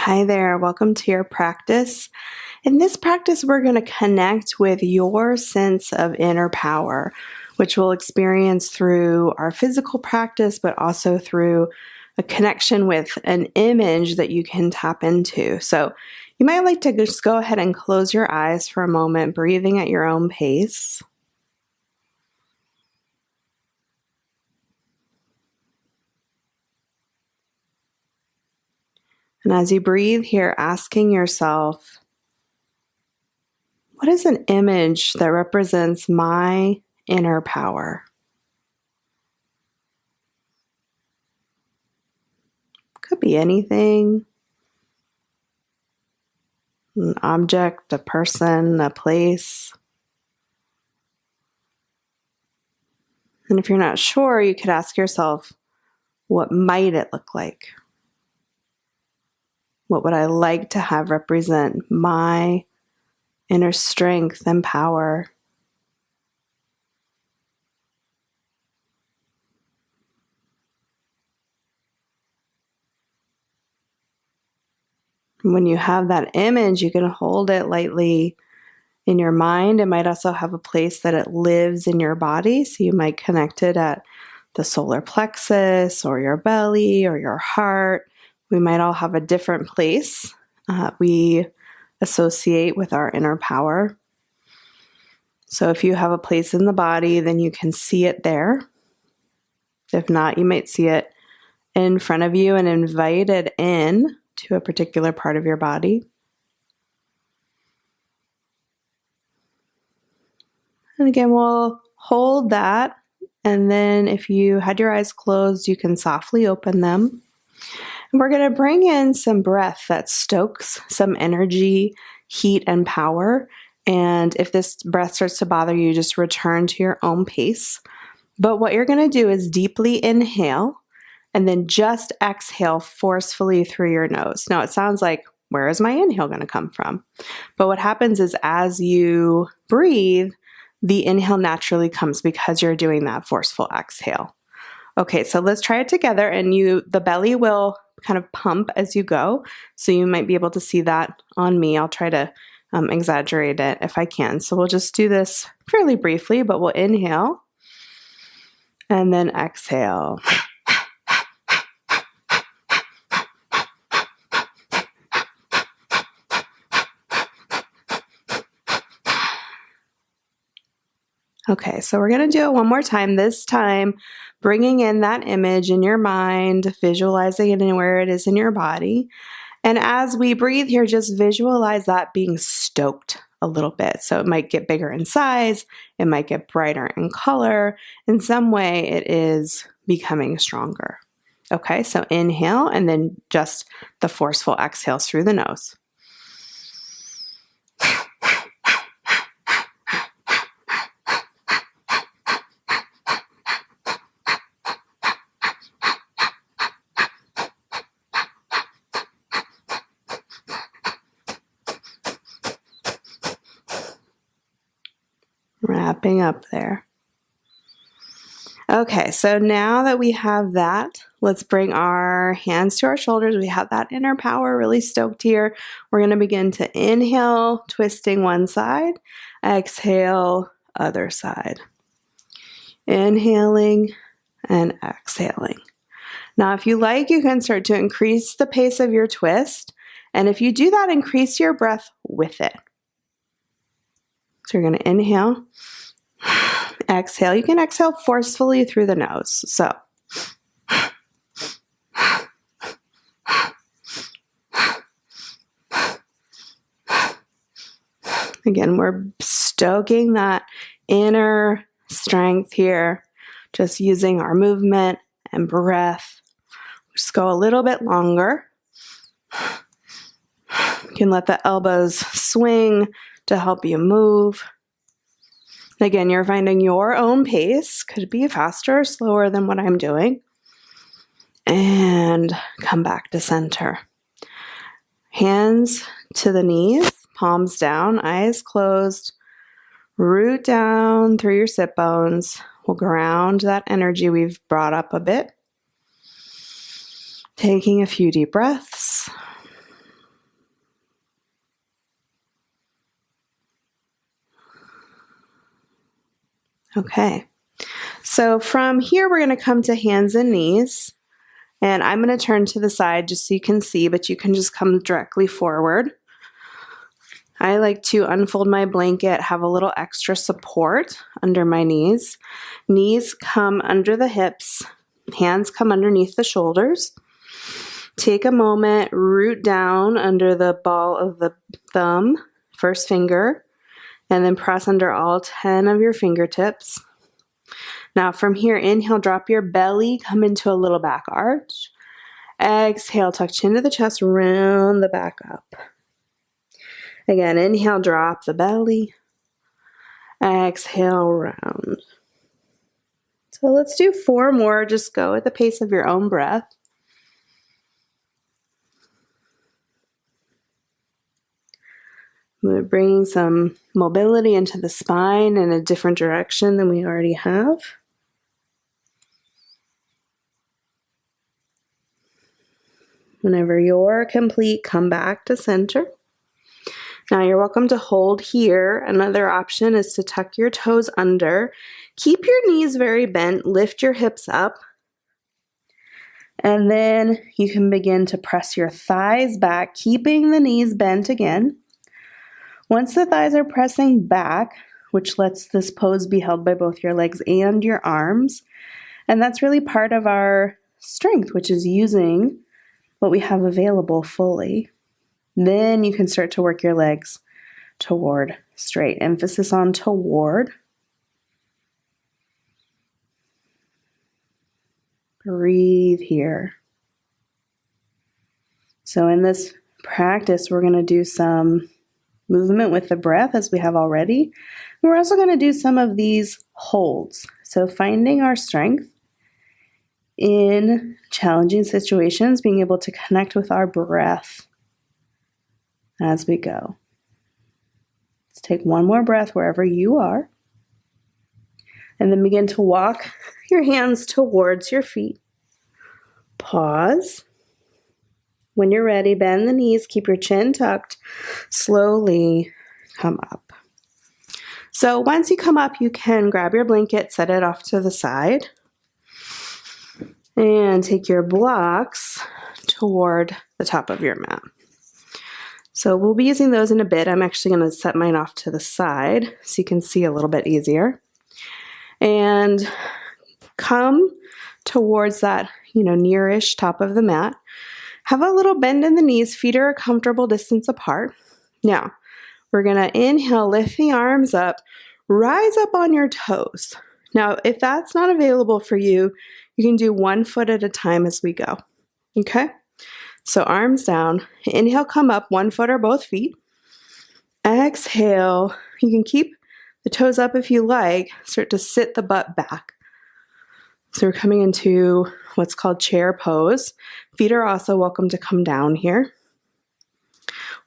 Hi there, welcome to your practice. In this practice, we're going to connect with your sense of inner power, which we'll experience through our physical practice, but also through a connection with an image that you can tap into. So you might like to just go ahead and close your eyes for a moment, breathing at your own pace. And as you breathe here, asking yourself, what is an image that represents my inner power? Could be anything, an object, a person, a place. And if you're not sure, you could ask yourself, what might it look like? What would I like to have represent my inner strength and power? When you have that image, you can hold it lightly in your mind. It might also have a place that it lives in your body. So you might connect it at the solar plexus or your belly or your heart. We might all have a different place we associate with our inner power. So if you have a place in the body, then you can see it there. If not, you might see it in front of you and invite it in to a particular part of your body. And again, we'll hold that. And then if you had your eyes closed, you can softly open them. And we're going to bring in some breath that stokes some energy, heat, and power. And if this breath starts to bother you, just return to your own pace. But what you're going to do is deeply inhale and then just exhale forcefully through your nose. Now it sounds like, where is my inhale going to come from? But what happens is as you breathe, the inhale naturally comes because you're doing that forceful exhale. Okay, so let's try it together, and the belly will kind of pump as you go. So you might be able to see that on me. I'll try to exaggerate it if I can. So we'll just do this fairly briefly, but we'll inhale and then exhale. Okay, so we're going to do it one more time. This time, bringing in that image in your mind, visualizing it where it is in your body. And as we breathe here, just visualize that being stoked a little bit. So it might get bigger in size, it might get brighter in color. In some way, it is becoming stronger. Okay, so inhale and then just the forceful exhale through the nose. Wrapping up there. Okay, so now that we have that, let's bring our hands to our shoulders. We have that inner power really stoked here. We're going to begin to inhale, twisting one side, exhale, other side. Inhaling and exhaling. Now, if you like, you can start to increase the pace of your twist. And if you do that, increase your breath with it. So you're going to inhale, exhale. You can exhale forcefully through the nose. So again, we're stoking that inner strength here, just using our movement and breath. Just go a little bit longer. You can let the elbows swing to help you move. Again, you're finding your own pace. Could be faster or slower than what I'm doing. And come back to center. Hands to the knees, palms down, eyes closed. Root down through your sit bones. We'll ground that energy we've brought up a bit. Taking a few deep breaths. Okay. So from here, we're going to come to hands and knees. And I'm going to turn to the side just so you can see, but you can just come directly forward. I like to unfold my blanket, have a little extra support under my knees. Knees come under the hips, hands come underneath the shoulders. Take a moment, root down under the ball of the thumb, first finger, and then press under all 10 of your fingertips. Now from here, inhale, drop your belly, come into a little back arch. Exhale, tuck chin to the chest, round the back up. Again, inhale, drop the belly. Exhale, round. So let's do 4 more. Just go at the pace of your own breath. We're bringing some mobility into the spine in a different direction than we already have. Whenever you're complete, come back to center. Now you're welcome to hold here. Another option is to tuck your toes under. Keep your knees very bent, lift your hips up, and then you can begin to press your thighs back, keeping the knees bent again. Once the thighs are pressing back, which lets this pose be held by both your legs and your arms, and that's really part of our strength, which is using what we have available fully. Then you can start to work your legs toward straight. Emphasis on toward. Breathe here. So in this practice, we're going to do some movement with the breath as we have already. We're also going to do some of these holds. So finding our strength in challenging situations, being able to connect with our breath as we go. Let's take one more breath wherever you are. And then begin to walk your hands towards your feet. Pause. When you're ready, bend the knees, keep your chin tucked. Slowly come up. So once you come up, you can grab your blanket, set it off to the side, and take your blocks toward the top of your mat. So we'll be using those in a bit. I'm actually going to set mine off to the side so you can see a little bit easier. And come towards that, nearish top of the mat. Have a little bend in the knees. Feet are a comfortable distance apart. Now, we're going to inhale, lift the arms up, rise up on your toes. Now, if that's not available for you, you can do 1 foot at a time as we go. Okay? So arms down. Inhale, come up, 1 foot or both feet. Exhale. You can keep the toes up if you like. Start to sit the butt back. So we're coming into what's called chair pose. Feet are also welcome to come down here.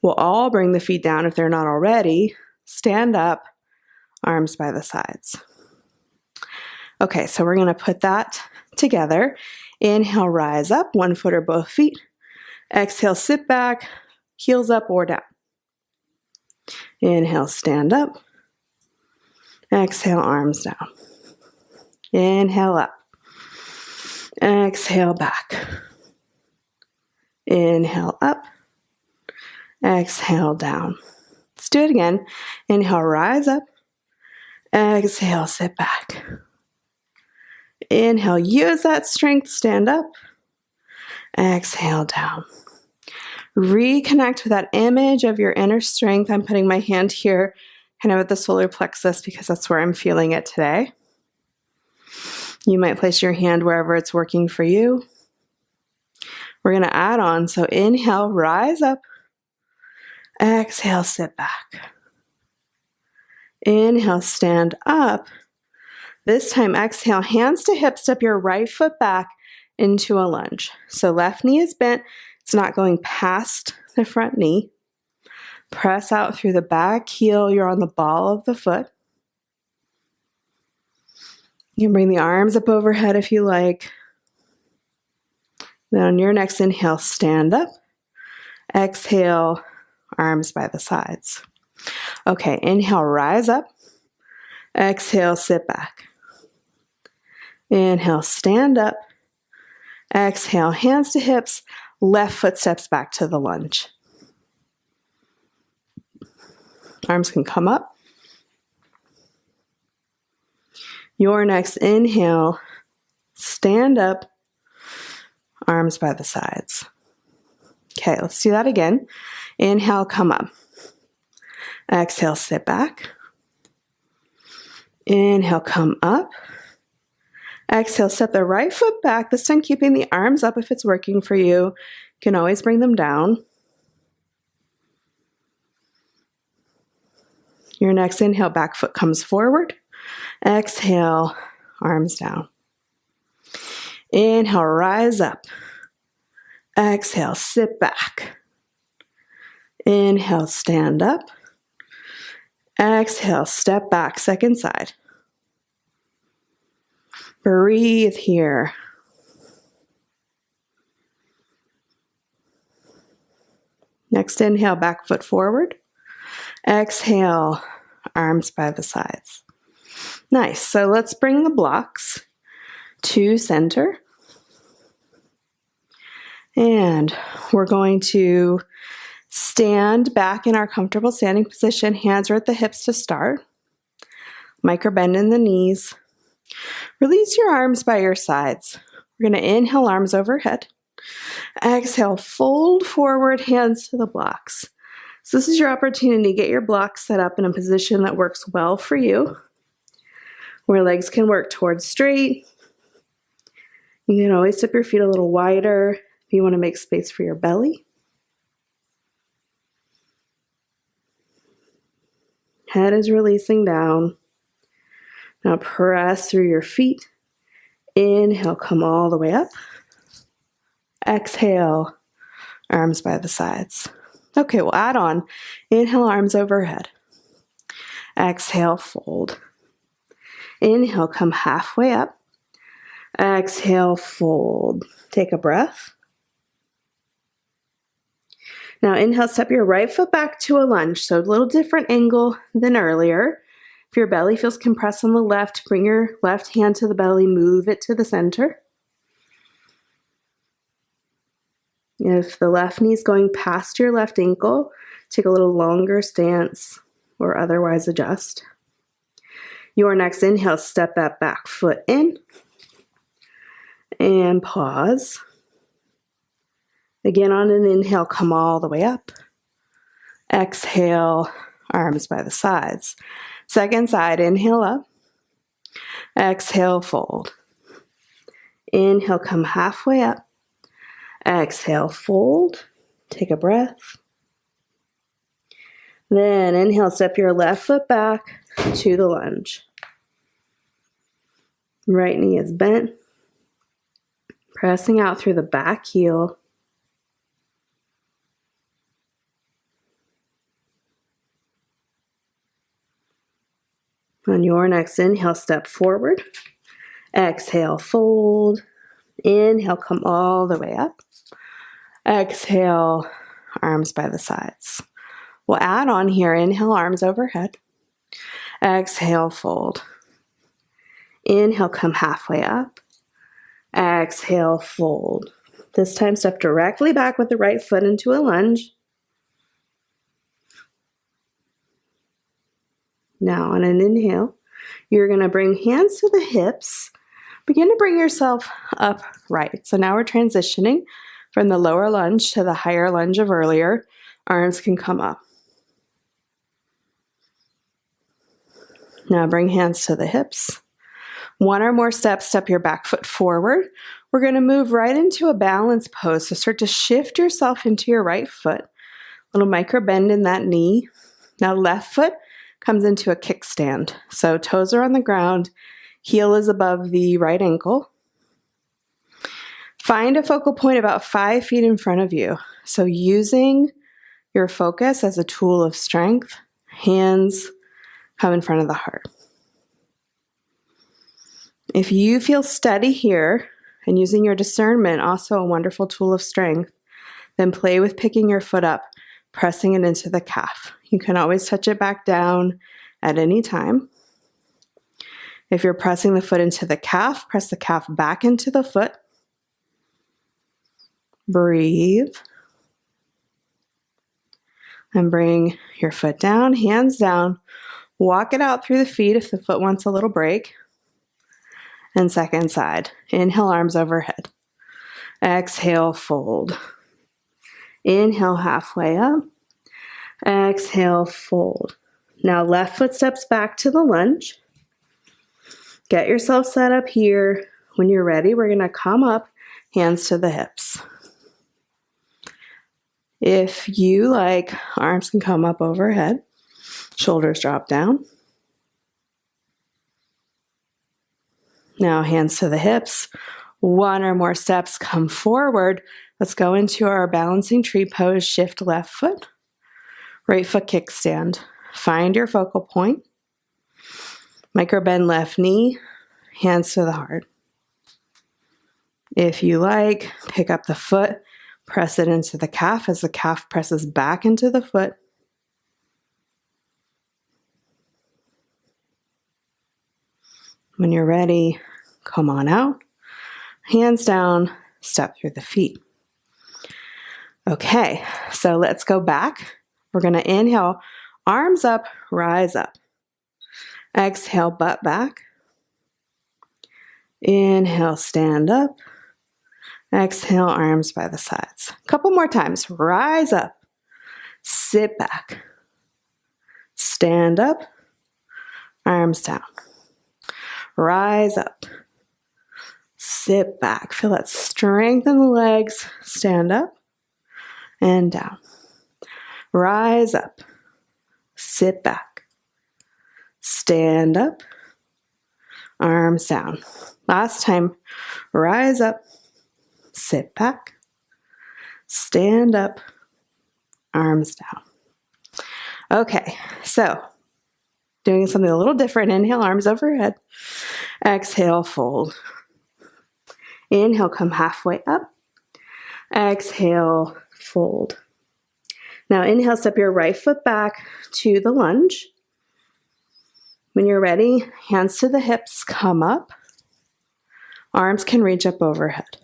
We'll all bring the feet down if they're not already. Stand up, arms by the sides. Okay, so we're going to put that together. Inhale, rise up, 1 foot or both feet. Exhale, sit back, heels up or down. Inhale, stand up. Exhale, arms down. Inhale up. Exhale, back. Inhale up. Exhale, down. Let's do it again. Inhale, rise up. Exhale, sit back. Inhale, use that strength, stand up. Exhale, down. Reconnect with that image of your inner strength. I'm putting my hand here kind of at the solar plexus because that's where I'm feeling it today. You might place your hand wherever it's working for you. We're going to add on. So inhale, rise up. Exhale, sit back. Inhale, stand up. This time, exhale, hands to hips, step your right foot back into a lunge. So left knee is bent. It's not going past the front knee. Press out through the back heel. You're on the ball of the foot. You can bring the arms up overhead if you like. Then on your next inhale, stand up. Exhale, arms by the sides. Okay, inhale, rise up. Exhale, sit back. Inhale, stand up. Exhale, hands to hips. Left foot steps back to the lunge. Arms can come up. Your next inhale, stand up, arms by the sides. Okay, let's do that again. Inhale, come up. Exhale, sit back. Inhale, come up. Exhale, step the right foot back, this time keeping the arms up if it's working for you. You can always bring them down. Your next inhale, back foot comes forward. Exhale, arms down. Inhale, rise up. Exhale, sit back. Inhale, stand up. Exhale, step back, second side. Breathe here. Next inhale, back foot forward. Exhale, arms by the sides. Nice. So let's bring the blocks to center. And we're going to stand back in our comfortable standing position. Hands are at the hips to start. Micro bend in the knees. Release your arms by your sides. We're going to inhale, arms overhead. Exhale, fold forward, hands to the blocks. So this is your opportunity to get your blocks set up in a position that works well for you, where legs can work towards straight. You can always step your feet a little wider if you want to make space for your belly. Head is releasing down. Now press through your feet. Inhale, come all the way up. Exhale, arms by the sides. Okay, we'll add on. Inhale, arms overhead. Exhale, fold. Inhale, come halfway up. Exhale, fold. Take a breath. Now inhale, step your right foot back to a lunge. So a little different angle than earlier. If your belly feels compressed on the left, bring your left hand to the belly, move it to the center. If the left knee is going past your left ankle, take a little longer stance or otherwise adjust. Your next inhale, step that back foot in and pause. Again, on an inhale, come all the way up. Exhale, arms by the sides. Second side, inhale up. Exhale, fold. Inhale, come halfway up. Exhale, fold. Take a breath. Then inhale, step your left foot back to the lunge. Right knee is bent. Pressing out through the back heel. On your next inhale, step forward. Exhale, fold. Inhale, come all the way up. Exhale, arms by the sides. We'll add on here. Inhale, arms overhead. Exhale, fold. Inhale, come halfway up. Exhale, fold. This time, step directly back with the right foot into a lunge. Now, on an inhale, you're going to bring hands to the hips. Begin to bring yourself upright. So now we're transitioning from the lower lunge to the higher lunge of earlier. Arms can come up. Now bring hands to the hips. One or more steps, step your back foot forward. We're going to move right into a balance pose. So start to shift yourself into your right foot. Little micro bend in that knee. Now left foot comes into a kickstand. So toes are on the ground, heel is above the right ankle. Find a focal point about 5 feet in front of you. So using your focus as a tool of strength, hands come in front of the heart. If you feel steady here and using your discernment, also a wonderful tool of strength, then play with picking your foot up, pressing it into the calf. You can always touch it back down at any time. If you're pressing the foot into the calf, press the calf back into the foot. Breathe. And bring your foot down, hands down. Walk it out through the feet if the foot wants a little break. And second side. Inhale, arms overhead. Exhale, fold. Inhale, halfway up. Exhale, fold. Now left foot steps back to the lunge. Get yourself set up here. When you're ready, we're going to come up, hands to the hips. If you like, arms can come up overhead. Shoulders drop down. Now hands to the hips. One or more steps, come forward. Let's go into our balancing tree pose. Shift left foot. Right foot kickstand. Find your focal point. Micro bend left knee. Hands to the heart. If you like, pick up the foot. Press it into the calf as the calf presses back into the foot. When you're ready, come on out. Hands down, step through the feet. Okay, so let's go back. We're going to inhale, arms up, rise up. Exhale, butt back. Inhale, stand up. Exhale, arms by the sides. A couple more times. Rise up. Sit back. Stand up. Arms down. Rise up. Sit back. Feel that strength in the legs. Stand up and down. Rise up. Sit back. Stand up. Arms down. Last time. Rise up. Sit back. Stand up. Arms down. Okay, so doing something a little different. Inhale, arms overhead. Exhale, fold. Inhale, come halfway up. Exhale, fold. Now inhale, step your right foot back to the lunge. When you're ready, hands to the hips, come up. Arms can reach up overhead.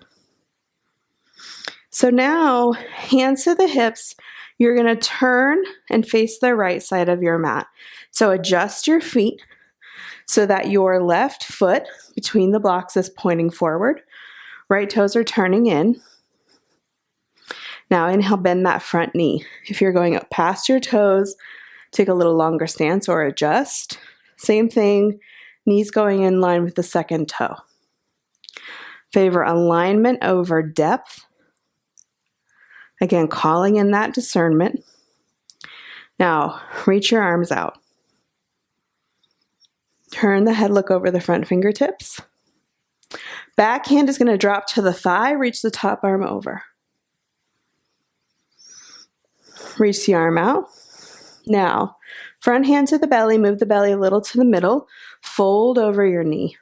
So now, hands to the hips, you're going to turn and face the right side of your mat. So adjust your feet so that your left foot between the blocks is pointing forward. Right toes are turning in. Now inhale, bend that front knee. If you're going up past your toes, take a little longer stance or adjust. Same thing, knees going in line with the second toe. Favor alignment over depth. Again, calling in that discernment. Now, reach your arms out. Turn the head, look over the front fingertips. Back hand is going to drop to the thigh, reach the top arm over. Reach the arm out. Now, front hand to the belly, move the belly a little to the middle, fold over your knee.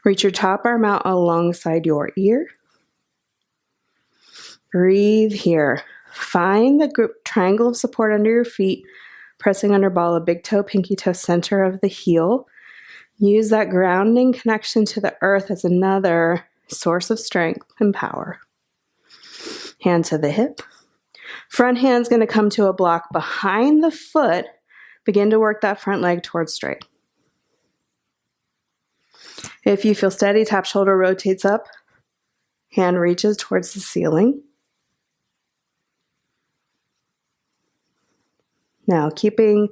Reach your top arm out alongside your ear. Breathe here. Find the group triangle of support under your feet, pressing under ball of big toe, pinky toe, center of the heel. Use that grounding connection to the earth as another source of strength and power. Hand to the hip. Front hand's going to come to a block behind the foot. Begin to work that front leg towards straight. If you feel steady, top shoulder rotates up. Hand reaches towards the ceiling. Now, keeping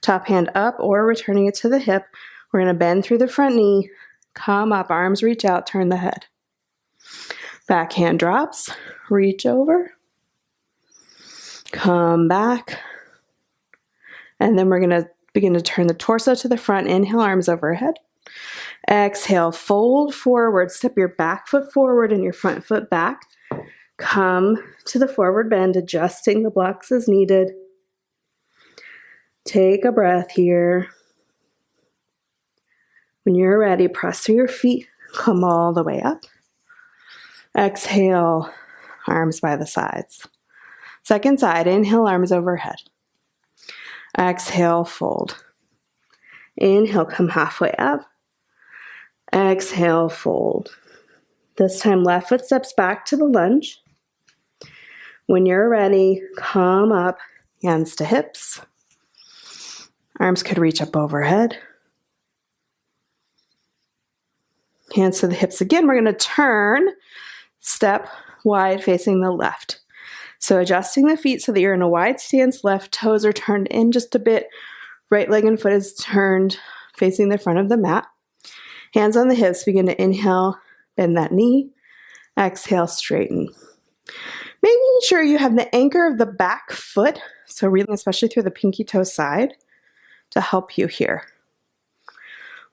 top hand up or returning it to the hip, we're going to bend through the front knee, come up, arms reach out, turn the head. Back hand drops, reach over, come back, and then we're going to begin to turn the torso to the front. Inhale, arms overhead. Exhale, fold forward, step your back foot forward and your front foot back. Come to the forward bend, adjusting the blocks as needed. Take a breath here. When you're ready, press through your feet, come all the way up. Exhale, arms by the sides. Second side, inhale, arms overhead. Exhale, fold. Inhale, come halfway up. Exhale, fold. This time, left foot steps back to the lunge. When you're ready, come up, hands to hips. Arms could reach up overhead. Hands to the hips again. We're going to turn, step wide facing the left. So adjusting the feet so that you're in a wide stance, left toes are turned in just a bit. Right leg and foot is turned facing the front of the mat. Hands on the hips, begin to inhale, bend that knee. Exhale, straighten. Making sure you have the anchor of the back foot, so really especially through the pinky toe side, to help you here.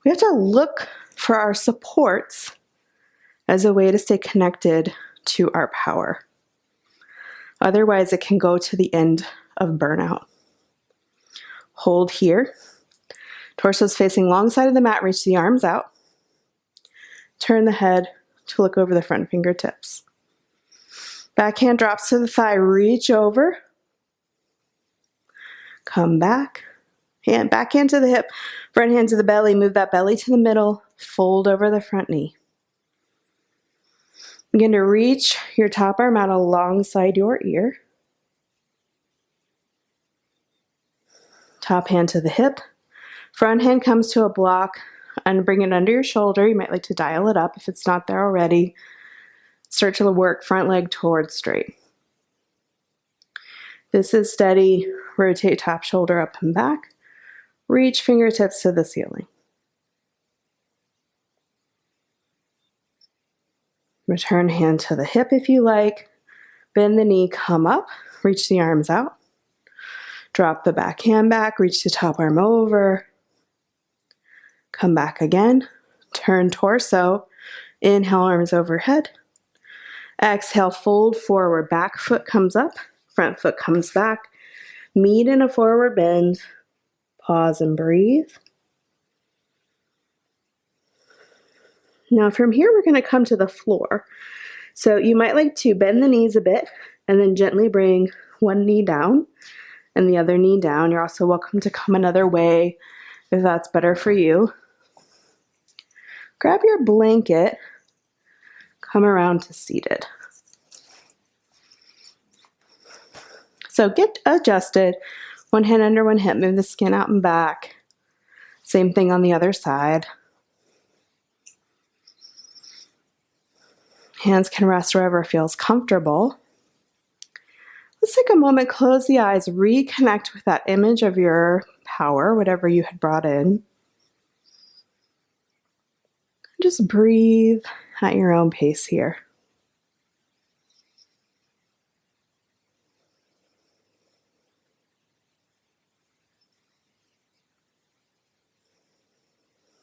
We have to look for our supports as a way to stay connected to our power. Otherwise, it can go to the end of burnout. Hold here. Torso's facing long side of the mat, reach the arms out. Turn the head to look over the front fingertips. Back hand drops to the thigh, reach over. Come back. Back hand to the hip, front hand to the belly, move that belly to the middle, fold over the front knee. Begin to reach your top arm out alongside your ear. Top hand to the hip. Front hand comes to a block and bring it under your shoulder. You might like to dial it up if it's not there already. Start to work front leg towards straight. This is steady. Rotate top shoulder up and back. Reach fingertips to the ceiling. Return hand to the hip if you like. Bend the knee, come up. Reach the arms out. Drop the back hand back. Reach the top arm over. Come back again. Turn torso. Inhale, arms overhead. Exhale, fold forward. Back foot comes up. Front foot comes back. Meet in a forward bend. Pause and breathe. Now from here, we're going to come to the floor. So you might like to bend the knees a bit and then gently bring one knee down and the other knee down. You're also welcome to come another way if that's better for you. Grab your blanket, come around to seated. So get adjusted. One hand under one hip, move the skin out and back. Same thing on the other side. Hands can rest wherever feels comfortable. Let's take a moment, close the eyes, reconnect with that image of your power, whatever you had brought in. Just breathe at your own pace here.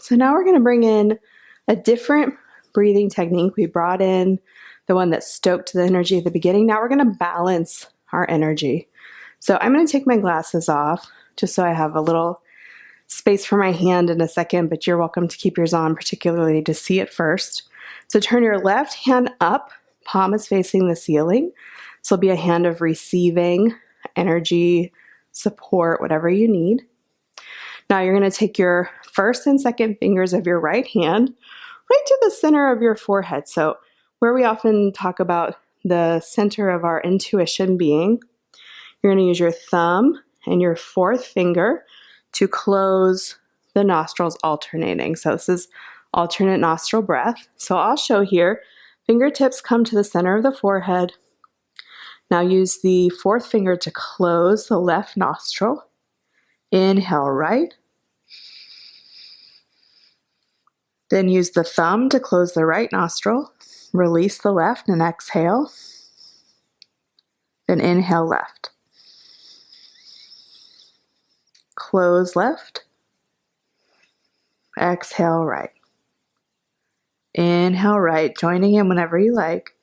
So now we're going to bring in a different breathing technique. We brought in the one that stoked the energy at the beginning. Now we're going to balance our energy. So I'm going to take my glasses off just so I have a little space for my hand in a second, but you're welcome to keep yours on, particularly to see it first. So turn your left hand up, palm is facing the ceiling. This will be a hand of receiving energy, support, whatever you need. Now you're going to take your first and second fingers of your right hand right to the center of your forehead. So where we often talk about the center of our intuition being, you're going to use your thumb and your fourth finger to close the nostrils alternating. So this is alternate nostril breath. So I'll show here. Fingertips come to the center of the forehead. Now use the fourth finger to close the left nostril. Inhale right. Then use the thumb to close the right nostril. Release the left and exhale. Then inhale left. Close left. Exhale right. Inhale right, joining in whenever you like.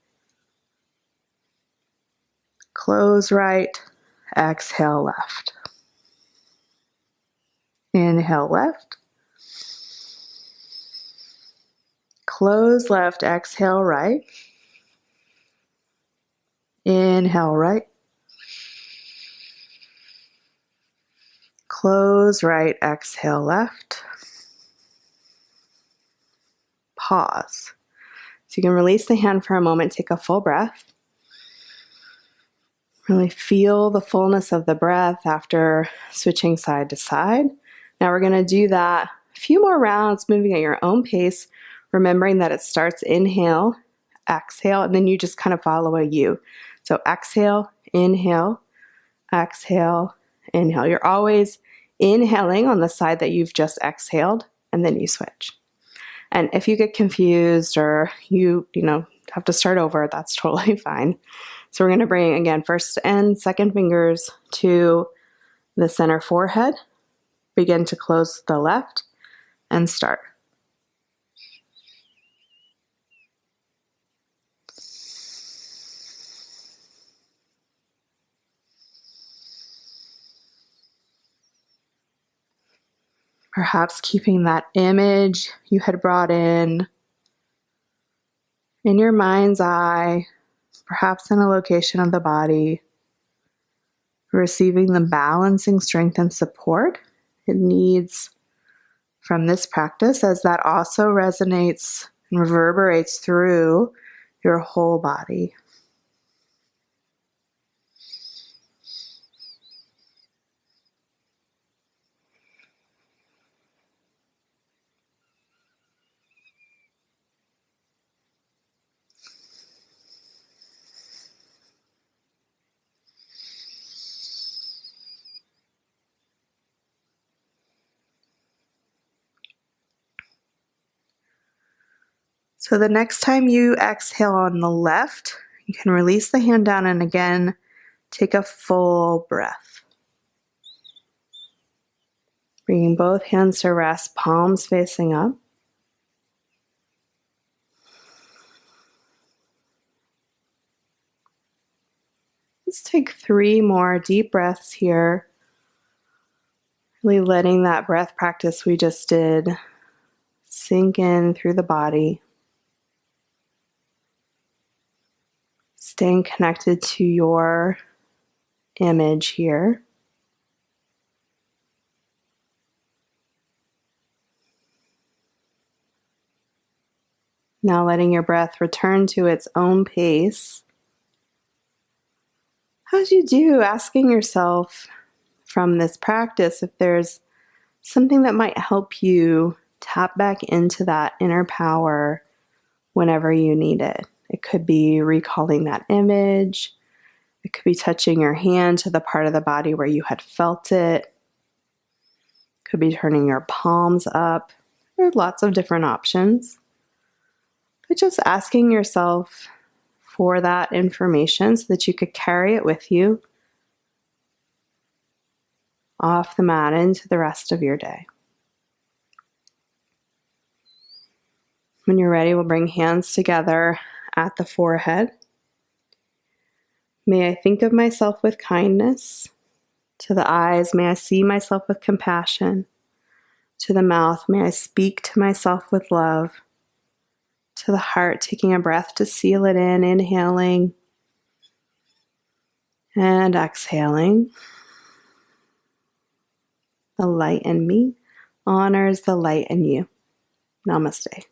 Close right. Exhale left. Inhale left. Close left, exhale right. Inhale right. Close right, exhale left. pause. So you can release the hand for a moment, take a full breath. Really feel the fullness of the breath after switching side to side. Now we're going to do that a few more rounds, moving at your own pace, remembering that it starts inhale, exhale, and then you just kind of follow a U. So exhale, inhale, exhale, inhale. You're always inhaling on the side that you've just exhaled, and then you switch. And if you get confused or you have to start over, that's totally fine. So we're going to bring, again, first and second fingers to the center forehead. Begin to close the left and start. Perhaps keeping that image you had brought in your mind's eye, perhaps in a location of the body, receiving the balancing strength and support it needs from this practice, as that also resonates and reverberates through your whole body. So the next time you exhale on the left, you can release the hand down and again, take a full breath. Bringing both hands to rest, palms facing up. Let's take 3 more deep breaths here. Really letting that breath practice we just did sink in through the body. Staying connected to your image here. Now letting your breath return to its own pace. As you do, asking yourself from this practice if there's something that might help you tap back into that inner power whenever you need it. It could be recalling that image. It could be touching your hand to the part of the body where you had felt it. It could be turning your palms up. There are lots of different options. But just asking yourself for that information so that you could carry it with you off the mat into the rest of your day. When you're ready, we'll bring hands together at the forehead. May I think of myself with kindness. To the eyes, may I see myself with compassion. To the mouth, may I speak to myself with love. To the heart, taking a breath to seal it in, inhaling and exhaling. The light in me honors the light in you. Namaste.